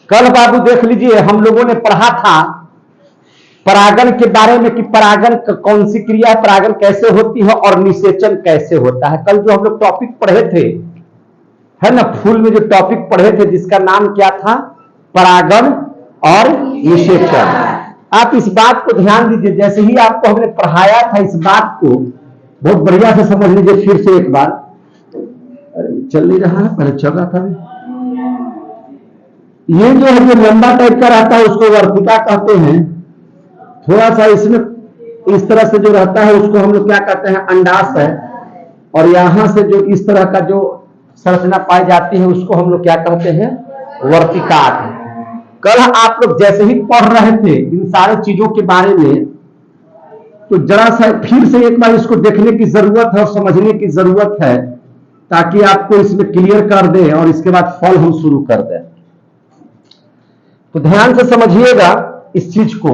कल बाबू देख लीजिए हम लोगों ने पढ़ा था परागण के बारे में कि परागण कौन सी क्रिया है, परागण कैसे होती है और निषेचन कैसे होता है। कल जो हम लोग टॉपिक पढ़े थे, है ना, फूल में जो टॉपिक पढ़े थे जिसका नाम क्या था, परागण और निषेचन। आप इस बात को ध्यान दीजिए, जैसे ही आपको हमने पढ़ाया था इस बात को बहुत बढ़िया से समझ लीजिए फिर से एक बार। चल नहीं रहा है, पहले चल रहा था। ये जो है जो लंबा टाइप का रहता है उसको वर्तिका कहते हैं। थोड़ा सा इसमें इस तरह से जो रहता है उसको हम लोग क्या कहते हैं, अंडाशय। और यहां से जो इस तरह का जो संरचना पाई जाती है उसको हम लोग क्या कहते हैं, वर्तिका। कल आप लोग जैसे ही पढ़ रहे थे इन सारे चीजों के बारे में, तो जरा सा फिर से एक बार इसको देखने की जरूरत है और समझने की जरूरत है ताकि आपको इसमें क्लियर कर दे और इसके बाद फल हम शुरू कर दें। तो ध्यान से समझिएगा इस चीज को।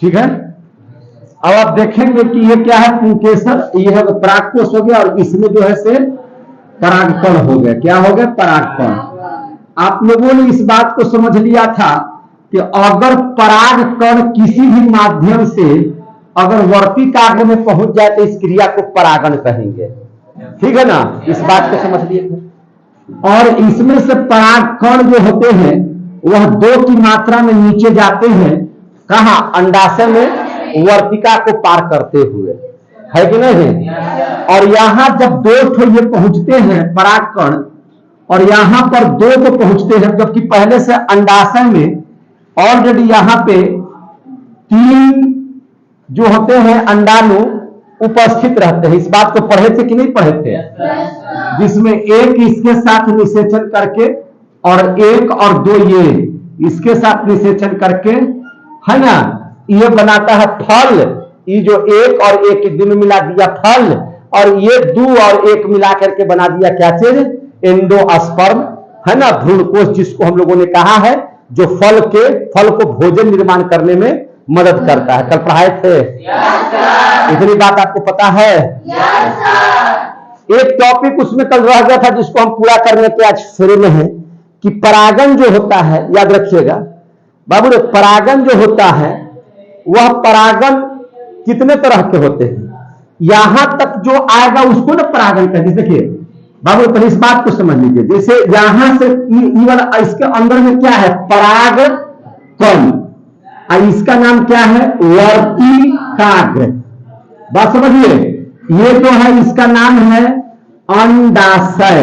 ठीक है, अब आप देखेंगे कि ये क्या है, पुंकेसर, ये है परागकोश हो गया और इसमें जो है से परागकण हो गया। क्या हो गया, परागकण। आप लोगों ने इस बात को समझ लिया था कि अगर परागकण किसी भी माध्यम से अगर वर्तिकाग्र में पहुंच जाए तो इस क्रिया को परागण कहेंगे। ठीक है ना, इस बात को समझ लिए थे। और इसमें से परागकण जो होते हैं वह 2 की मात्रा में नीचे जाते हैं। कहा, अंडाशय में वर्तिका को पार करते हुए, है कि नहीं। और यहां जब 2 ठो ये पहुंचते हैं परागकण और यहां पर 2 को पहुंचते हैं, जबकि पहले से अंडाशय में ऑलरेडी यहां पे 3 जो होते हैं अंडाणु उपस्थित रहते हैं। इस बात को पढ़े थे कि नहीं पढ़े थे, जिसमें एक इसके साथ निषेचन करके और 1 और 2 ये इसके साथ निषेचन करके, है ना, ये बनाता है फल। ये जो 1 और 1 दोनों मिला दिया फल, और ये 2 और 1 मिला करके बना दिया क्या चीज, एंडोस्पर्म, है ना, भ्रूणकोश, जिसको हम लोगों ने कहा है जो फल को भोजन निर्माण करने में मदद करता है। कल पढ़ाए थे, इतनी बात आपको पता है। एक टॉपिक उसमें कल रह गया था जिसको हम पूरा करने के आज शुरू में है कि परागण जो होता है, याद रखिएगा बाबू रे, परागण जो होता है वह परागण कितने तरह के होते हैं, यहां तक जो आएगा उसको ना परागण कहते हैं। देखिए बाबू पहले इस बात को समझ लीजिए, जैसे यहां से इसके अंदर में क्या है, परागकण, इसका नाम क्या है, वर्तिकाग्र। बात समझिए, ये जो है इसका नाम है अंडाशय,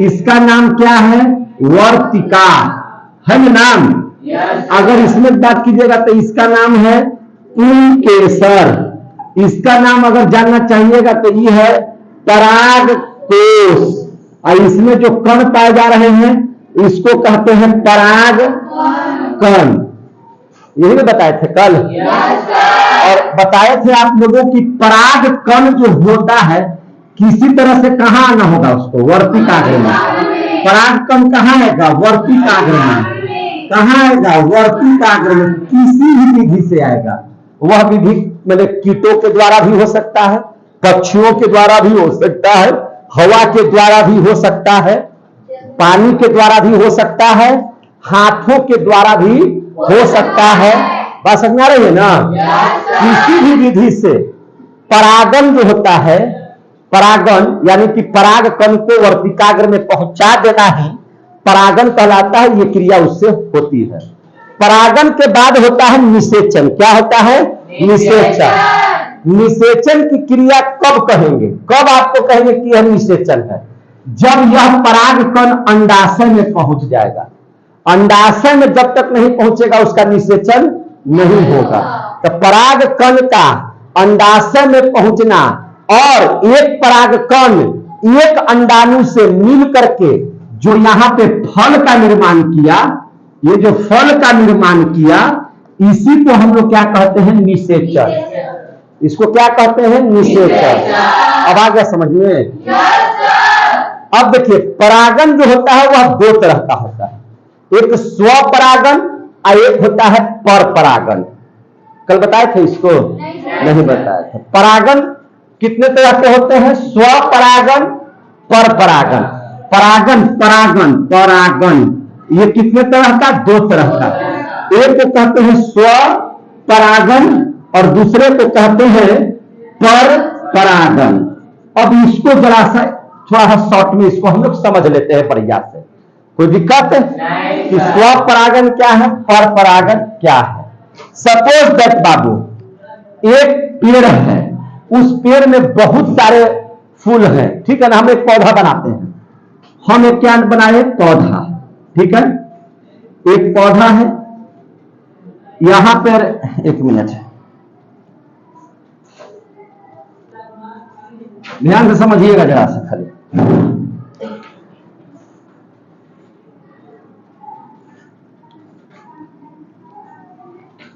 इसका नाम क्या है, वर्तिका, है ना नाम। अगर इसमें बात कीजिएगा तो इसका नाम है पुंकेसर, इसका नाम अगर जानना चाहिएगा तो ये है परागकोश, और इसमें जो कण पाए जा रहे हैं इसको कहते हैं परागकण। यही तो बताए थे कल। और बताए थे आप लोगों की परागकण जो होता है किसी तरह से कहां आना होगा उसको, वर्तिकाग्र में। परागकण कहां आएगा, वर्तिकाग्र में। कहां आएगा, वर्तिकाग्र में, किसी भी विधि से आएगा। वह विधि मतलब कीटों के द्वारा भी हो सकता है, पक्षियों के द्वारा भी हो सकता है, हवा के द्वारा भी हो सकता है, पानी के द्वारा भी हो सकता है, हाथों के द्वारा भी हो सकता है। बात समझ आ रही है ना। किसी भी विधि से परागण जो होता है, परागण यानी कि परागकण को वर्तिकाग्र में पहुंचा देना ही परागण कहलाता है। ये क्रिया उससे होती है। परागण के बाद होता है निषेचन। क्या होता है, निषेचन। निषेचन की क्रिया कब कहेंगे, कब आपको कहेंगे कि यह निषेचन है, जब यह परागकण अंडाशय में पहुंच जाएगा। अंडाशय में जब तक नहीं पहुंचेगा उसका निषेचन नहीं होगा। तो परागकण का अंडाशय में पहुंचना और एक परागकण एक अंडाणु से मिल करके जो यहां पे फल का निर्माण किया, ये जो फल का निर्माण किया इसी को हम लोग क्या कहते हैं, निषेचन। इसको क्या कहते हैं, निषेचन। अब आ गया समझ में। अब देखिए परागण जो होता है वह 2 तरह का होता है, एक स्वपरागण और एक होता है पर परागण। कल बताए थे इसको? नहीं बताए थे। परागन कितने तरह के होते हैं? स्वपरागन, पर परागन। परागन परागन परागन ये कितने तरह का? 2 तरह का। एक को कहते हैं स्वपरागन और दूसरे को कहते हैं पर परागन। अब इसको जरा सा थोड़ा सा शॉर्ट में इसको हम लोग समझ लेते हैं बढ़िया से। कोई दिक्कत है कि स्वपरागन क्या है, पर परागन क्या है? सपोज दैट बाबू, एक पेड़ है, उस पेड़ में बहुत सारे फूल हैं, ठीक है ना? हम एक पौधा बनाते हैं, हम एक क्या बनाए? पौधा, ठीक है? एक पौधा है, यहां पर एक मिनट ध्यान से समझिएगा जरा से खाली।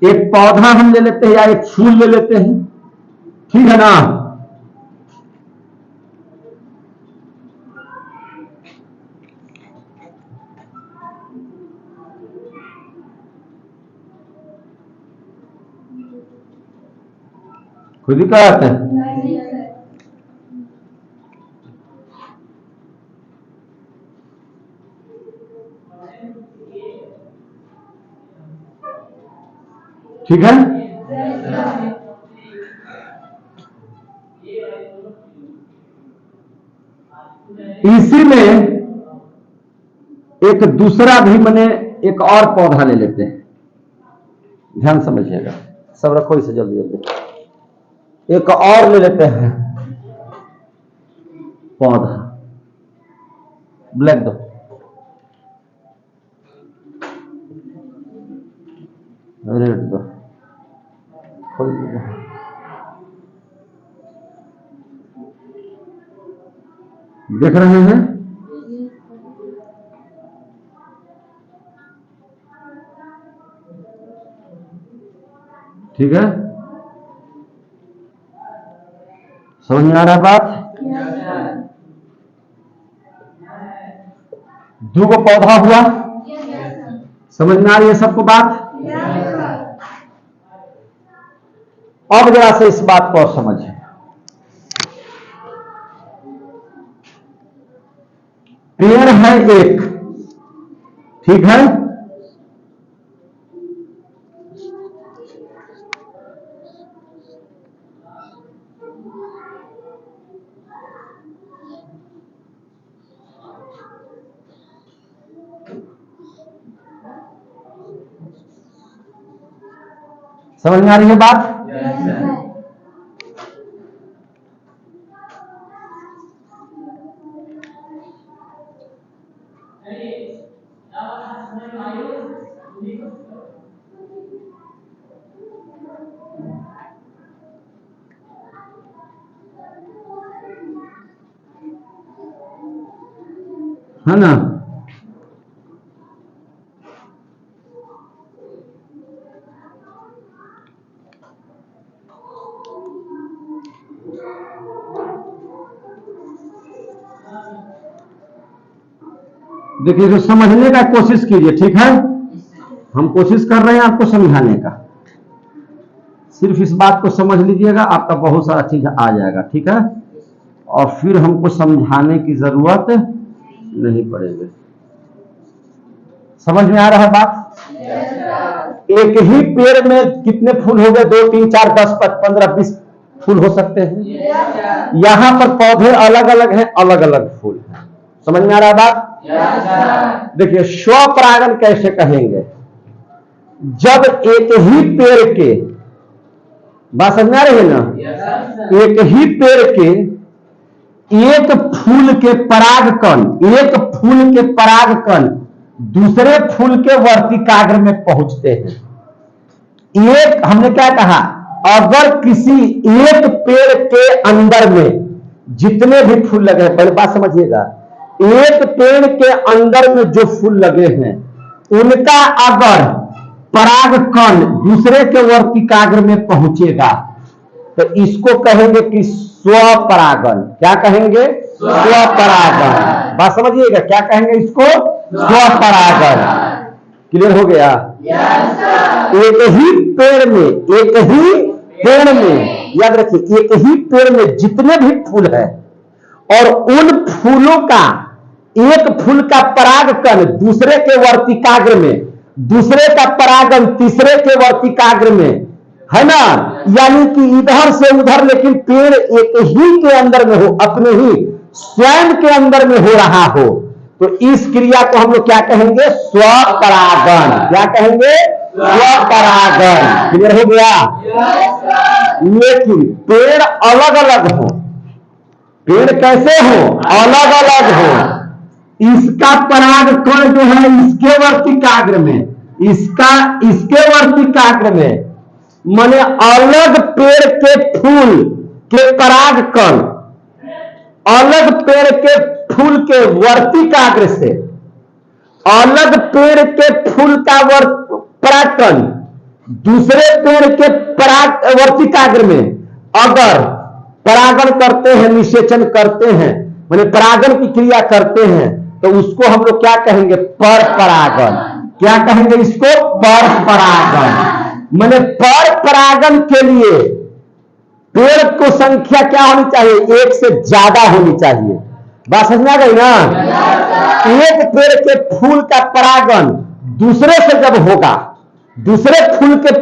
एक पौधा हम ले लेते हैं या एक फूल ले लेते हैं, ठीक है ना? कोई दिक्कत है? ठीक है? इसी में एक दूसरा भी मैंने एक और पौधा ले लेते हैं, ध्यान समझिएगा, सब रखो इसे जल्दी जल्दी। एक और ले लेते हैं पौधा, ब्लैक दो, रेड दो, खोल दो। देख रहे हैं? ठीक है? समझ में आ रहा है बात? दो को पौधा हुआ, समझ में आ रही है सबको बात? अब जरा से इस बात को और समझें। पेड़ है एक, ठीक है? समझ में आ रही है बात? है ना? देखिए, जो समझने का कोशिश कीजिए, ठीक है? हम कोशिश कर रहे हैं आपको समझाने का, सिर्फ इस बात को समझ लीजिएगा, आपका बहुत सारा चीज आ जाएगा, ठीक है? और फिर हमको समझाने की जरूरत नहीं पड़ेगी। समझ में आ रहा है बात? एक ही पेड़ में कितने फूल हो गए? 2, 3, 4, 10, 15, 20 फूल हो सकते हैं। यहां पर पौधे अलग अलग हैं, अलग अलग फूल हैं। समझ में आ रहा है बात? देखिए, स्वपरागन कैसे कहेंगे? जब एक ही पेड़ के, बात समझ में आ रही है ना? एक ही पेड़ के एक फूल के परागकण, एक फूल के परागकण दूसरे फूल के वर्तिकाग्र में पहुंचते हैं। एक, हमने क्या कहा? अगर किसी एक पेड़ के अंदर में जितने भी फूल लगे हैं, पहले बात समझिएगा, एक पेड़ के अंदर में जो फूल लगे हैं उनका अगर परागकण दूसरे के वर्तिकाग्र में पहुंचेगा तो इसको कहेंगे कि स्वपरागन। क्या कहेंगे? स्वपरागन। बात समझिएगा, क्या कहेंगे इसको? स्वपरागन। क्लियर हो गया? एक ही पेड़ में याद रखिए, एक ही पेड़ में जितने भी फूल है और उन फूलों का एक फूल का परागकण दूसरे के वर्तिकाग्र में, दूसरे का परागण तीसरे के वर्तिकाग्र में, है ना, यानी कि इधर से उधर, लेकिन पेड़ एक ही के अंदर में हो, अपने ही स्वयं के अंदर में हो रहा हो, तो इस क्रिया को हम लोग क्या कहेंगे? स्वपरागण। क्या कहेंगे? स्वपरागण। क्लियर हो गया? लेकिन पेड़ अलग अलग हो, पेड़ कैसे हो? अलग अलग हो। इसका परागकण जो है इसके वर्तिकाग्र में, इसके वर्तिकाग्र में, माने अलग पेड़ के फूल के परागकण अलग पेड़ के फूल के वर्तिकाग्र से, अलग पेड़ के फूल का परागकण दूसरे पेड़ के वर्तिकाग्र में अगर परागण करते हैं, निषेचन करते हैं, माने परागण की क्रिया करते हैं, तो उसको हम लोग क्या कहेंगे? पर परागण। क्या कहेंगे इसको? पर परागण। माने पर परागण के लिए पेड़ को संख्या क्या होनी चाहिए? एक से ज्यादा होनी चाहिए। बात समझ में आ गई ना? एक पेड़ के फूल का परागण दूसरे से जब होगा, दूसरे फूल के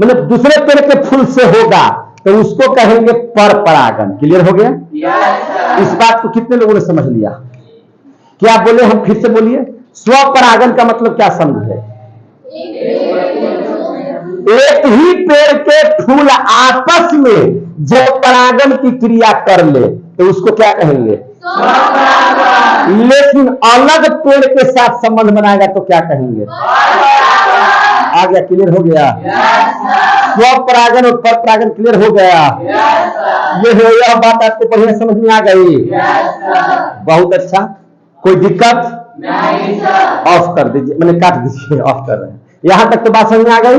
मतलब दूसरे पेड़ के फूल से होगा, तो उसको कहेंगे पर परागण। क्लियर हो गया? इस बात को कितने लोगों ने समझ लिया? क्या बोले? हम फिर से बोलिए। स्वपरागण का मतलब क्या समझे? एक ही पेड़ के फूल आपस में जब परागण की क्रिया कर ले तो उसको क्या कहेंगे? लेकिन अलग पेड़ के साथ संबंध बनाएगा तो क्या कहेंगे? आ गया? क्लियर हो गया? स्वपरागण और पर परागण क्लियर हो गया? यह बात आपको बढ़िया समझ में आ गई? बहुत अच्छा। कोई दिक्कत? ऑफ कर दीजिए, मैंने काट दीजिए, ऑफ कर रहे हैं। यहां तक तो बात समझ में आ गई?